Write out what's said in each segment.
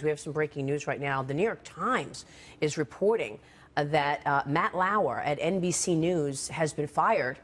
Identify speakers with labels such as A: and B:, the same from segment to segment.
A: We have some breaking news right now. The New York Times is reporting that Matt Lauer at NBC News has been fired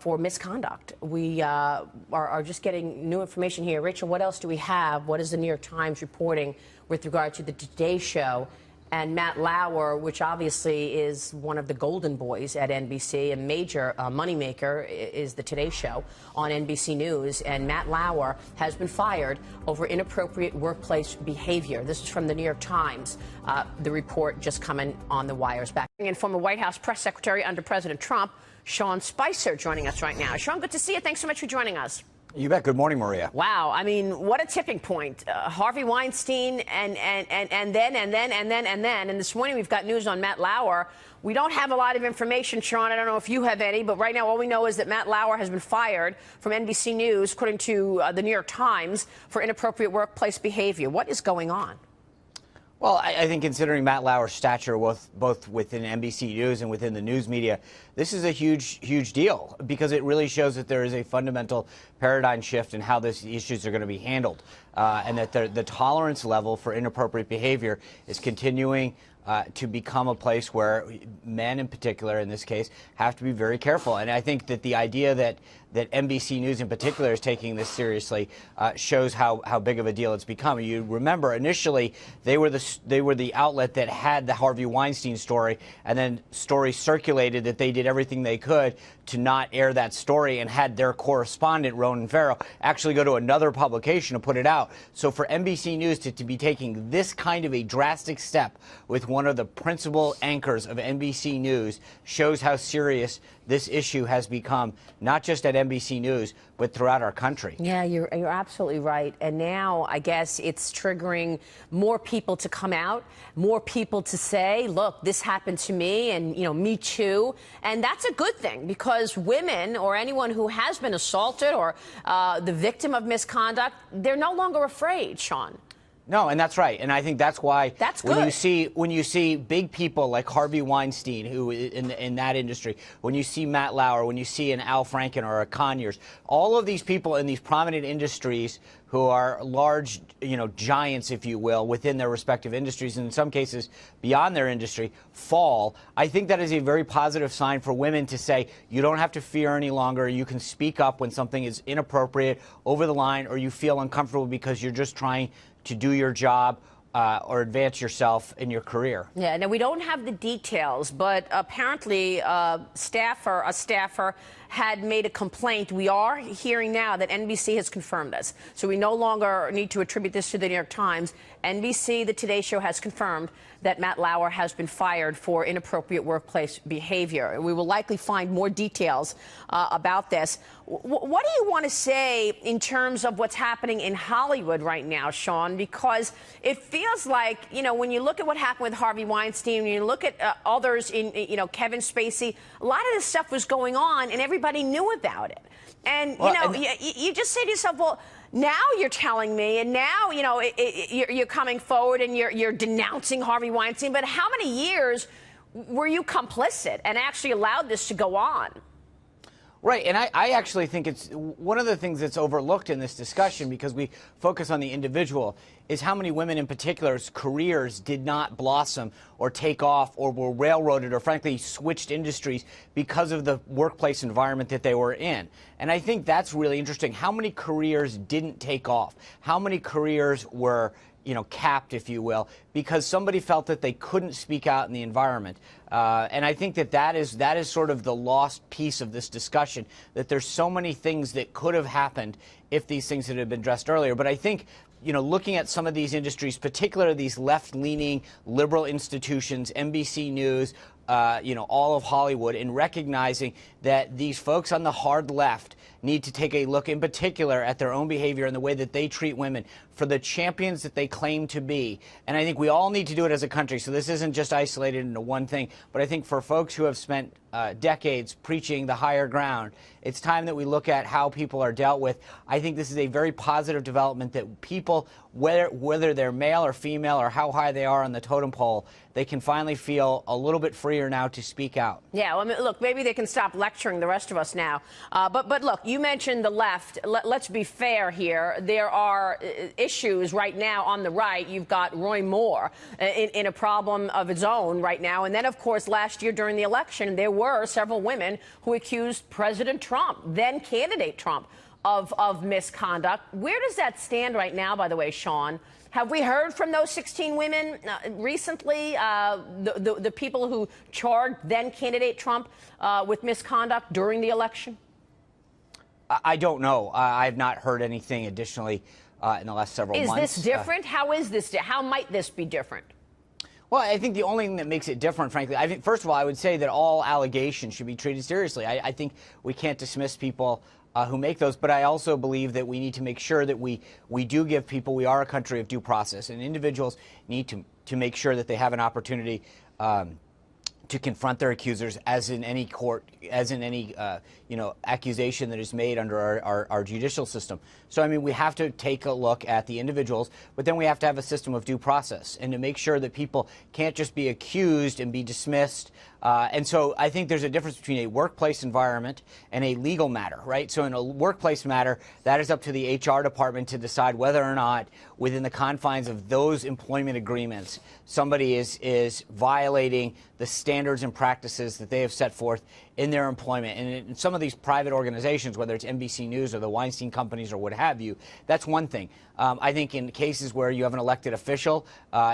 A: for misconduct. We are just getting new information here. Rachel, what else do we have? What is the New York Times reporting with regard to the Today Show? And Matt Lauer, which obviously is one of the golden boys at NBC, a major moneymaker, is the Today Show on NBC News. And Matt Lauer has been fired over inappropriate workplace behavior. This is from the New York Times. The report just coming on the wires back. And former White House press secretary under President Trump, Sean Spicer, joining us right now. Sean, good to see you. Thanks so much for joining us.
B: You bet. Good morning, Maria.
A: Wow. I mean, what a tipping point. Harvey Weinstein and then. And this morning we've got news on Matt Lauer. We don't have a lot of information, Sean. I don't know if you have any, but right now all we know is that Matt Lauer has been fired from NBC News, according to the New York Times, for inappropriate workplace behavior. What is going on?
B: Well, I think considering Matt Lauer's stature, both within NBC News and within the news media, this is a huge deal because it really shows that there is a fundamental paradigm shift in how these issues are going to be handled, and that the tolerance level for inappropriate behavior is continuing to become a place where men in particular, in this case, have to be very careful. And I think that the idea that NBC News in particular is taking this seriously shows how big of a deal it's become. You remember initially they were the outlet that had the Harvey Weinstein story, and then stories circulated that they did everything they could to not air that story and had their correspondent, Ronan Farrow, actually go to another publication to put it out. So for NBC News to be taking this kind of a drastic step with one of the principal anchors of NBC News shows how serious this issue has become, not just at NBC News, but throughout our country.
A: Yeah, you're absolutely right. And now I guess it's triggering more people to come out, more people to say, look, this happened to me, and, you know, me too. And that's a good thing, because women or anyone who has been assaulted or the victim of misconduct, they're no longer afraid, Sean.
B: No, and that's right, and I think that's why
A: good.
B: when you see big people like Harvey Weinstein, who in that industry, when you see Matt Lauer, when you see an Al Franken or a Conyers, all of these people in these prominent industries who are large, giants, if you will, within their respective industries, and in some cases beyond their industry, fall. I think that is a very positive sign for women to say, you don't have to fear any longer. You can speak up when something is inappropriate, over the line, or you feel uncomfortable because you're just trying to do your job or advance yourself in your career.
A: Yeah, now we don't have the details, but apparently a staffer had made a complaint. We are hearing now that NBC has confirmed this. So we no longer need to attribute this to the New York Times. NBC, the Today Show, has confirmed that Matt Lauer has been fired for inappropriate workplace behavior. We will likely find more details about this. What do you want to say in terms of what's happening in Hollywood right now, Sean? Because it feels like, when you look at what happened with Harvey Weinstein, when you look at others in, Kevin Spacey, a lot of this stuff was going on and everybody knew about it. And, you just say to yourself, well, now you're telling me, and now, you're coming forward and you're denouncing Harvey Weinstein. But how many years were you complicit and actually allowed this to go on?
B: Right, and I actually think it's one of the things that's overlooked in this discussion, because we focus on the individual, is how many women in particular's careers did not blossom or take off or were railroaded or frankly switched industries because of the workplace environment that they were in. And I think that's really interesting. How many careers didn't take off? How many careers were capped, if you will, because somebody felt that they couldn't speak out in the environment. And I think that is sort of the lost piece of this discussion, that there's so many things that could have happened if these things had been addressed earlier. But I think, looking at some of these industries, particularly these left-leaning liberal institutions, NBC News, all of Hollywood, and recognizing that these folks on the hard left need to take a look in particular at their own behavior and the way that they treat women for the champions that they claim to be. And I think we all need to do it as a country. So this isn't just isolated into one thing. But I think for folks who have spent decades preaching the higher ground, it's time that we look at how people are dealt with. I think this is a very positive development, that people, whether they're male or female or how high they are on the totem pole, they can finally feel a little bit freer now to speak out.
A: Yeah, well, I mean, look, maybe they can stop lecturing the rest of us now. But look, you mentioned the left. Let's be fair here. There are issues right now on the right. You've got Roy Moore in a problem of its own right now. And then, of course, last year during the election, there were several women who accused President Trump, then candidate Trump, of misconduct. Where does that stand right now, by the way, Sean? Have we heard from those 16 women recently, the people who charged then candidate Trump with misconduct during the election?
B: I don't know. I have not heard anything additionally in the last several months.
A: Is this different? How is this? How might this be different?
B: Well, I think the only thing that makes it different, frankly, I think, first of all, I would say that all allegations should be treated seriously. I think we can't dismiss people who make those, but I also believe that we need to make sure that we do give people, we are a country of due process, and individuals need to make sure that they have an opportunity to confront their accusers, as in any court, as in any accusation that is made under our judicial system. So I mean, we have to take a look at the individuals, but then we have to have a system of due process and to make sure that people can't just be accused and be dismissed. And so I think there's a difference between a workplace environment and a legal matter, right? So in a workplace matter, that is up to the HR department to decide whether or not, within the confines of those employment agreements, somebody is violating the standards and practices that they have set forth in their employment. And in some of these private organizations, whether it's NBC News or the Weinstein companies or what have you, that's one thing. I think in cases where you have an elected official,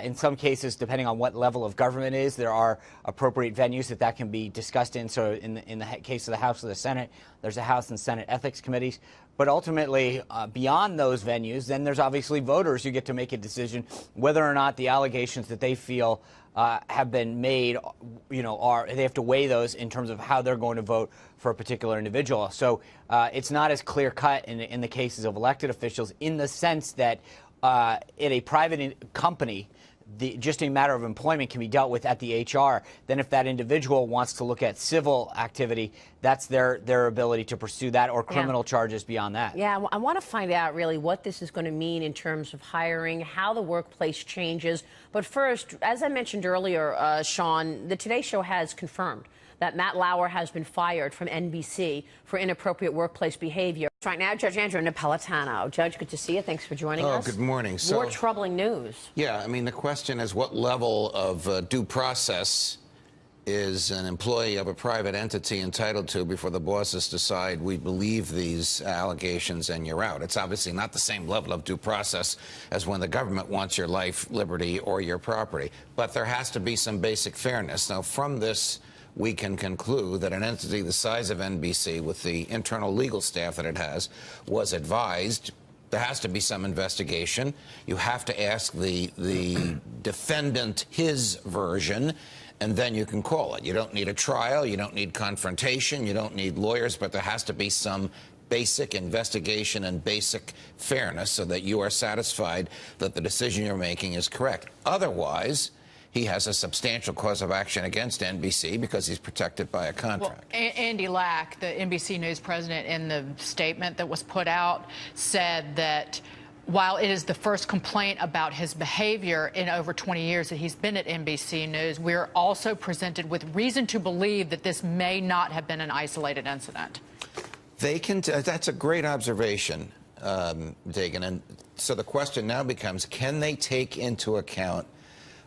B: in some cases, depending on what level of government it is, there are appropriate venues that can be discussed in. So in the case of the House or the Senate, there's a House and Senate ethics committees. But ultimately, beyond those venues, then there's obviously voters who get to make a decision whether or not the allegations that they feel have been made, they have to weigh those in terms of how they're going to vote for a particular individual. So it's not as clear cut in the cases of elected officials, in the sense that in a private company, just a matter of employment can be dealt with at the HR. Then if that individual wants to look at civil activity, that's their ability to pursue that, or criminal charges beyond that.
A: Yeah, I want to find out really what this is going to mean in terms of hiring, how the workplace changes. But first, as I mentioned earlier, Sean, the Today Show has confirmed that Matt Lauer has been fired from NBC for inappropriate workplace behavior. Right now, Judge Andrew Napolitano. Judge, good to see you. Thanks for joining us.
C: Good morning.
A: More troubling news.
C: Yeah, I mean, the question is, what level of due process is an employee of a private entity entitled to before the bosses decide we believe these allegations and you're out? It's obviously not the same level of due process as when the government wants your life, liberty, or your property. But there has to be some basic fairness. Now, from this, we can conclude that an entity the size of NBC, with the internal legal staff that it has, was advised. There has to be some investigation. You have to ask the defendant his version, and then you can call it. You don't need a trial. You don't need confrontation. You don't need lawyers, but there has to be some basic investigation and basic fairness so that you are satisfied that the decision you're making is correct. Otherwise, he has a substantial cause of action against NBC because he's protected by a contract.
D: Well, Andy Lack, the NBC News president, in the statement that was put out, said that while it is the first complaint about his behavior in over 20 years that he's been at NBC News, we're also presented with reason to believe that this may not have been an isolated incident.
C: That's a great observation, Dagan. And so the question now becomes, can they take into account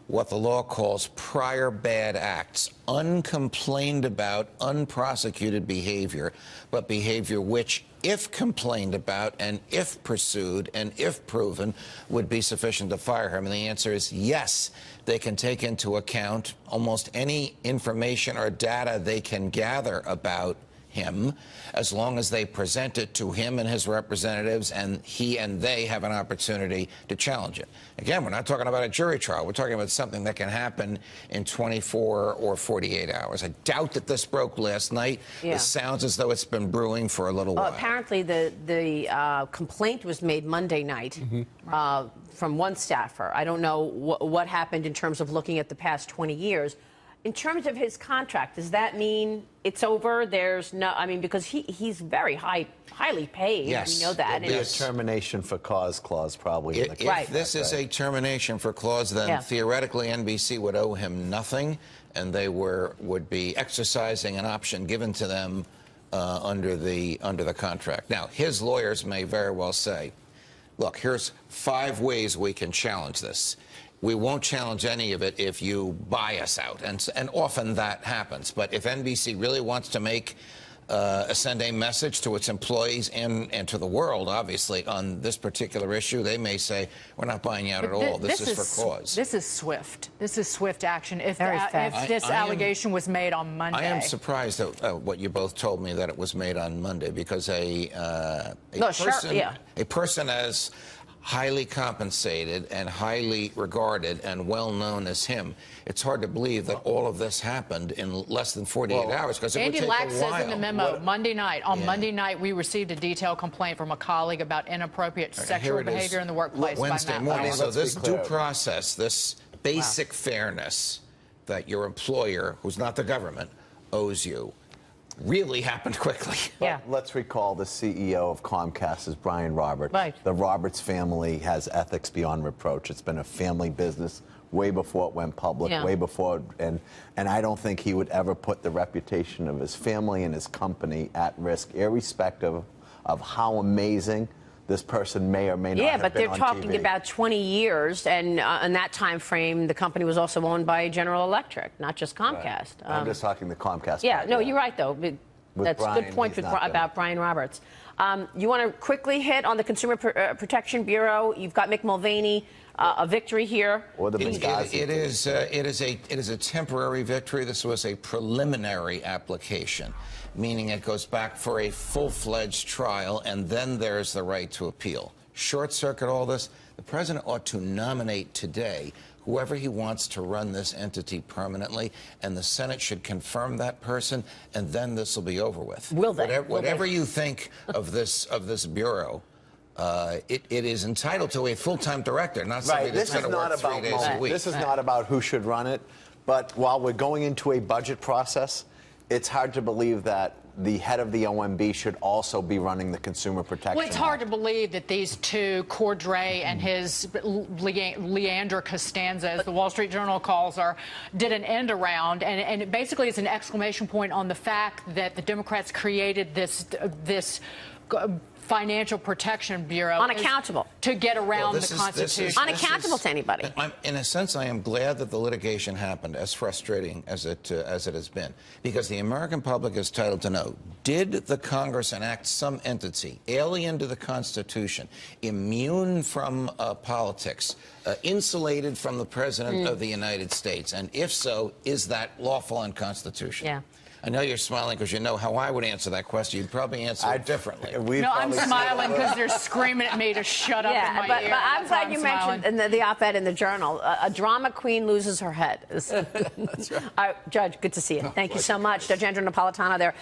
C: what the law calls prior bad acts, uncomplained about, unprosecuted behavior, but behavior which, if complained about and if pursued and if proven, would be sufficient to fire him? And the answer is yes. They can take into account almost any information or data they can gather about him, as long as they present it to him and his representatives, and he and they have an opportunity to challenge it. Again, we're not talking about a jury trial. We're talking about something that can happen in 24 or 48 hours. I doubt that this broke last night. Yeah. This sounds as though it's been brewing for a little while.
A: Apparently, the complaint was made Monday night from one staffer. I don't know what happened in terms of looking at the past 20 years. In terms of his contract, does that mean it's over? There's no, I mean, because he's very highly paid.
C: Yes.
A: We know that.
E: There'll be a termination for cause clause probably. In the
C: If this is a termination for clause, then theoretically NBC would owe him nothing, and they would be exercising an option given to them under the contract. Now, his lawyers may very well say, look, here's 5 ways we can challenge this. We won't challenge any of it if you buy us out, and often that happens. But if NBC really wants to send a message to its employees and to the world, obviously, on this particular issue, they may say, we're not buying you out at all. This is for cause.
D: This is swift. This is swift action. If
A: fast.
D: this allegation was made on Monday.
C: I am surprised at what you both told me, that it was made on Monday, because a person as highly compensated and highly regarded and well known as him, it's hard to believe that all of this happened in less than 48 hours, because it would take a while.
D: Andy Lack says in the memo, Monday night, Monday night, we received a detailed complaint from a colleague about inappropriate sexual behavior in the workplace.
C: Wednesday morning. So this due process, this basic fairness that your employer, who's not the government, owes you, really happened quickly.
E: Yeah. Let's recall the CEO of Comcast is Brian Roberts.
A: Right.
E: The Roberts family has ethics beyond reproach. It's been a family business way before it went public, way before, and I don't think he would ever put the reputation of his family and his company at risk, irrespective of how amazing this person may or may not have been on TV.
A: Yeah, but they're talking about 20 years, and in that time frame, the company was also owned by General Electric, not just Comcast.
E: Right. I'm just talking the Comcast.
A: Yeah, no, you're right, though. That's a good point about Brian Roberts. You want to quickly hit on the Consumer Protection Bureau? You've got Mick Mulvaney, a victory here.
E: Or the
C: it is a temporary victory. This was a preliminary application, meaning it goes back for a full-fledged trial, and then there's the right to appeal. Short-circuit all this. The president ought to nominate today whoever he wants to run this entity permanently, and the Senate should confirm that person, and then this will be over with.
A: Will they?
C: Whatever you think of this bureau, it is entitled to a full-time director, not somebody that's going to work 3 days a week.
E: This is not about who should run it, but while we're going into a budget process, it's hard to believe that the head of the OMB should also be running the Consumer Protection
D: Well, it's hard to believe that these two, Cordray and his Leander Costanza, as the Wall Street Journal calls her, did an end around, and it basically is an exclamation point on the fact that the Democrats created this Financial Protection Bureau
A: unaccountable
D: to get around the Constitution.
A: Unaccountable to anybody.
C: In a sense, I am glad that the litigation happened, as frustrating as it has been, because the American public is entitled to know: did the Congress enact some entity alien to the Constitution, immune from politics, insulated from the President of the United States? And if so, is that lawful and constitutional?
A: Yeah.
C: I know you're smiling because you know how I would answer that question. You'd probably answer it differently.
D: No, I'm smiling because they're screaming at me to shut up in my ear.
A: But I'm glad you mentioned in the op-ed in the Journal, a drama queen loses her head. That's right. Judge, good to see you. Thank you so much. Judge Andrew Napolitano there.